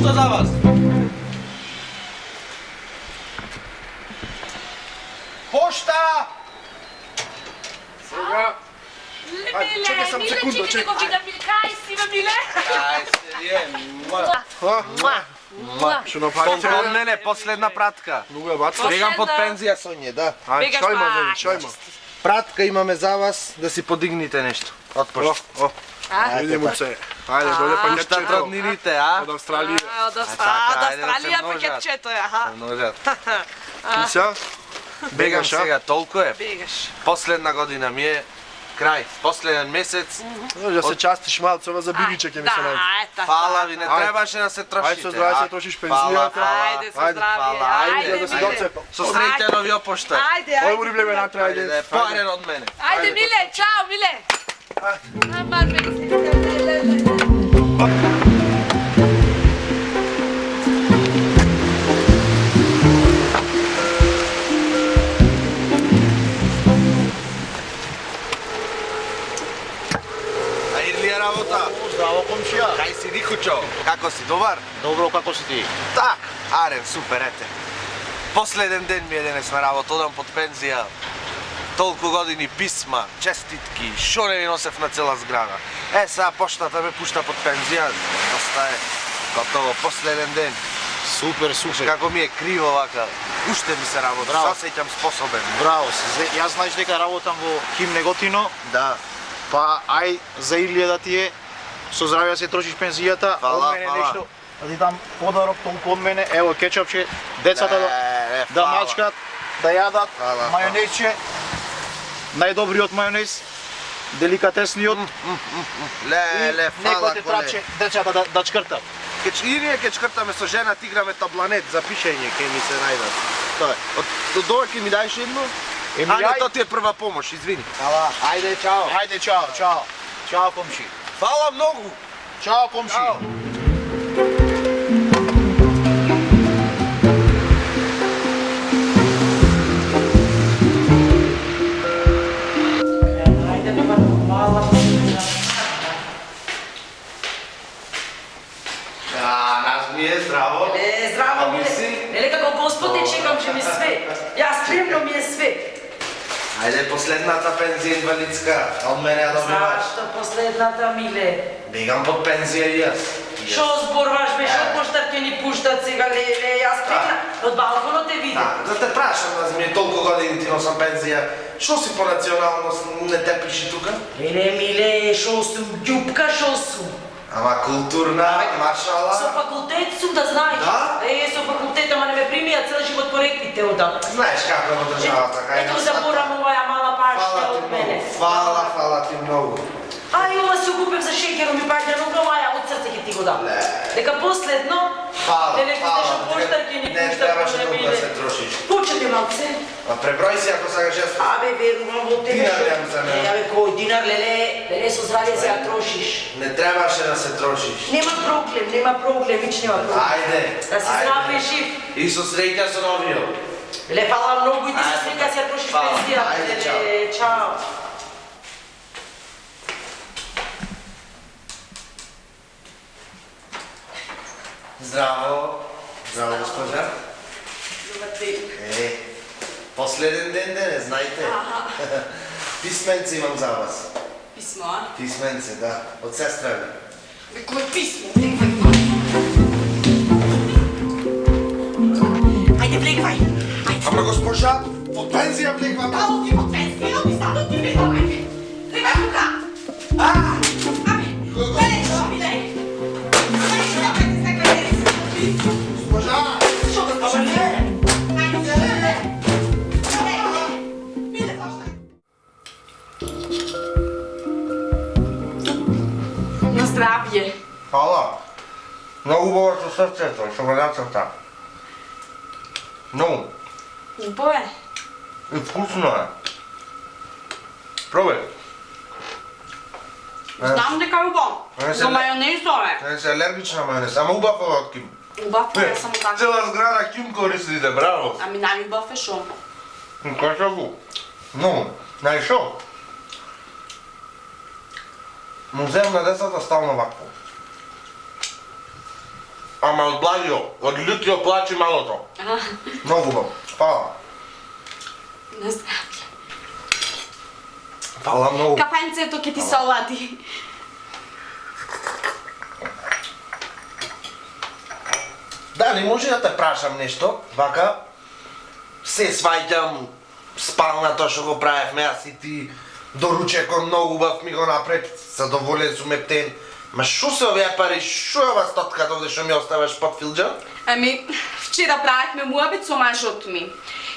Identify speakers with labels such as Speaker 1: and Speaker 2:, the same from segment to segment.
Speaker 1: Ништо за вас. Пошта!
Speaker 2: Сега.
Speaker 3: Миле,
Speaker 2: чекай само секунда,
Speaker 3: чекай
Speaker 2: чекай.
Speaker 3: да го видам. Кај си, бе, Миле?
Speaker 1: Ај се,
Speaker 2: Што направите?
Speaker 1: Од мене последна пратка.
Speaker 2: Многу е бацка.
Speaker 1: Бегам под пензија соње, да.
Speaker 2: Ајде,
Speaker 3: Бегаш
Speaker 2: што има,
Speaker 3: па.
Speaker 2: Зели, што има?
Speaker 1: Пратка имаме за вас да си подигнете нешто. Од пошта.
Speaker 2: О,
Speaker 3: А?
Speaker 2: видимо се. Ајде, дојде
Speaker 1: Пушта
Speaker 2: пакетчето.
Speaker 1: роднините, а?
Speaker 2: Од Австралија.
Speaker 3: Од
Speaker 1: така, ајде да се
Speaker 3: Австралија
Speaker 1: множат.
Speaker 3: пакетчето е, аха.
Speaker 1: Множат.
Speaker 2: И сега?
Speaker 1: Бегам
Speaker 2: Бегаш, а?
Speaker 1: сега, толку е.
Speaker 3: Бегаш.
Speaker 1: Последна година ми е крај, последен месец.
Speaker 2: Да се частиш малце, ова за бибиче ќе ми се најде.
Speaker 3: ета.
Speaker 1: Фала ви, не
Speaker 2: Ајде.
Speaker 1: требаше да се трошите.
Speaker 2: Ајде со здравје се трошиш
Speaker 1: Фала,
Speaker 2: пензијата.
Speaker 1: фала.
Speaker 3: Ајде, со
Speaker 2: Ајде,
Speaker 3: здравје.
Speaker 1: фала,
Speaker 3: Ајде,
Speaker 2: да се
Speaker 3: Миле.
Speaker 2: доцепам.
Speaker 1: Со среќанови опошта.
Speaker 3: Ајде,
Speaker 2: Ој
Speaker 3: ајде.
Speaker 2: му време натрае, ајде.
Speaker 1: Ајде, парен од мене.
Speaker 3: Ајде, Миле, чао, Миле. Амар ме.
Speaker 1: А или е работа?
Speaker 4: Здраво, комшија.
Speaker 1: Кај си, Никучо? Како си, добар?
Speaker 4: Добро, како си ти?
Speaker 1: Так, арен, супер, ете. Последен ден ми е денес на работа, одам под пензија. Толку години писма, честитки, шо не ми носев на цела зграда. Сега поштата ме пушта под пензија, доста е готово, последен ден.
Speaker 4: Супер, супер.
Speaker 1: Како ми е криво вака, уште ми се работа,
Speaker 4: Браво.
Speaker 1: се осеќам способен.
Speaker 4: Браво си. Јас знаеш дека работам во Хим Неготино,
Speaker 1: Да,
Speaker 4: па ај за Илија да ти е со здравје се трошиш пензијата,
Speaker 1: Фала,
Speaker 4: од мене
Speaker 1: фала.
Speaker 4: нешто, да ти дам подарок толку од мене, ево кетчапче, децата да
Speaker 1: фала.
Speaker 4: мачкат, да јадат,
Speaker 1: Фала,
Speaker 4: мајонезче, најдобриот мајонез, деликатесниот,
Speaker 1: Ле, фала,
Speaker 4: некој тетрадче, децата да чкртат.
Speaker 1: И ние ке чкртаме со жена, играме табланет за пишење, ке ми се најдат. Тоа е. Од дова ке ми даеш едно?
Speaker 4: Еми,
Speaker 1: А, не,
Speaker 4: ај-
Speaker 1: тоа ти е прва помош, извини.
Speaker 4: Ала,
Speaker 1: Ајде, чао.
Speaker 4: ајде, чао, чао. Чао, комши.
Speaker 1: Фала многу.
Speaker 4: Чао, комши.
Speaker 1: Чао. Нас ми е здраво.
Speaker 5: Здраво,
Speaker 1: А ми
Speaker 5: Миле.
Speaker 1: си?
Speaker 5: Нели како Господ те чекам, че ми све. Јас спремно ми е све.
Speaker 1: Ајде, последната пензија инвалидска. Од мене ја добиваш.
Speaker 5: Зашто последната, Миле?
Speaker 1: Бегам под пензија и јас.
Speaker 5: Шо зборваш, бе, шо поштар ќе ни пуштат сега, леле, јас спремна. Од балконот те видам.
Speaker 1: Да те прашам, да ми е толку години ти носам пензија. Шо си по националност не те пиши тука?
Speaker 5: Леле, Миле, шо сум, ѓупка шо сум.
Speaker 1: Ама културна, машала.
Speaker 5: Со факултет сум, да знаеш.
Speaker 1: Да?
Speaker 5: Со факултет, ама не ме примија цел живот по реквите одам.
Speaker 1: Знаеш како е во државата, кај
Speaker 5: Ето
Speaker 1: нас.
Speaker 5: заборам оваа мала пашка
Speaker 1: Фала ти
Speaker 5: од мене.
Speaker 1: многу. Фала ти многу.
Speaker 5: Ај, ова се окупев за шеќером и паѓа, но ова од срце ќе ти го дам.
Speaker 1: Ле.
Speaker 5: Дека последно,
Speaker 1: Фала,
Speaker 5: нели што поштар ќе ни
Speaker 1: Не
Speaker 5: пушта
Speaker 1: требаше
Speaker 5: по
Speaker 1: толку да
Speaker 5: Миле.
Speaker 1: се трошиш.
Speaker 5: Пучете малце.
Speaker 1: А преброј си ако сакаш јас.
Speaker 5: Абе, верувам во тебе.
Speaker 1: Динар јам за мене.
Speaker 5: Абе, кој динар, леле со здравје се ја трошиш.
Speaker 1: Не требаше да се трошиш.
Speaker 5: Нема проблем, ич нема проблем.
Speaker 1: Ајде.
Speaker 5: Да си здрав и жив.
Speaker 1: И со среќа со новиот.
Speaker 5: Леле, фала многу и ти се
Speaker 1: Ајде.
Speaker 5: среќа се ја трошиш
Speaker 1: Фала.
Speaker 5: пензија.
Speaker 1: Ајде,
Speaker 5: Леле, чао.
Speaker 1: Здраво. Здраво, госпожа.
Speaker 5: Добар ден.
Speaker 1: Последен ден денес, знаете. Писменце имам за вас.
Speaker 3: Писмо, а?
Speaker 1: Писменце, да. Од сестра ви.
Speaker 3: Кој писмо?
Speaker 5: Ајде, влегвај.
Speaker 1: Ама госпожа, од пензија влегва.
Speaker 3: Ало ти во пенсија, оди стадо ти влезо, ајде. Легай тука. Абе, леле, шо ми леј? Леле, шо да пете се кај си?
Speaker 1: Госпожа!
Speaker 3: Шо да скажа леле? Ајде, леле. Леле, Миле, зашта? На здравје.
Speaker 1: Фала. Многу убаво со срцето, што го нацрта. Многу.
Speaker 3: Убаво е.
Speaker 1: И вкусно е. Пробај.
Speaker 3: Знам дека е убаво.
Speaker 1: Не се
Speaker 3: Но
Speaker 1: ле-
Speaker 3: мајонезо е.
Speaker 1: Не се алергична на мајонез, ама убав ова од ким.
Speaker 3: Убав е само така.
Speaker 1: Цела зграда ким користите, браво.
Speaker 3: Ами најубав е шо?
Speaker 1: Кажа го. Многу. Знаеш шо? Музеум на децата стално вакво. Ама Ама од благио, од лютиот плачи малото. Многу убаво. Фала.
Speaker 3: На здравје.
Speaker 1: Фала многу.
Speaker 3: Кафенцето ќе ти се олади.
Speaker 1: Дали може да те прашам нешто? Вака, се сваѓам спалната што го правевме, јас и ти доручекот многу убав ми го напред, задоволен сум ептен. Ма шо се овие пари, шо е ова стотката овде што ми оставаш под филџан?
Speaker 3: Ами, вчера правихме муабет со мажот ми.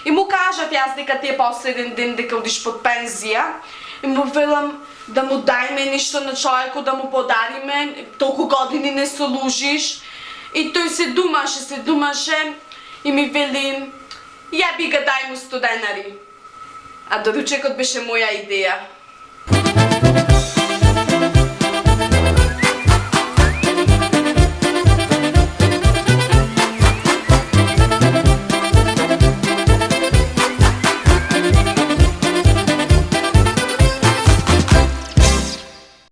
Speaker 3: И му кажав јас дека ти е последен ден дека одиш под пензија. И му велам да му дајме нешто на човекот, да му подариме, толку години не служиш. И тој се думаше и ми вели, ја би га дај му 100 денари. А доручекот беше моја идеја.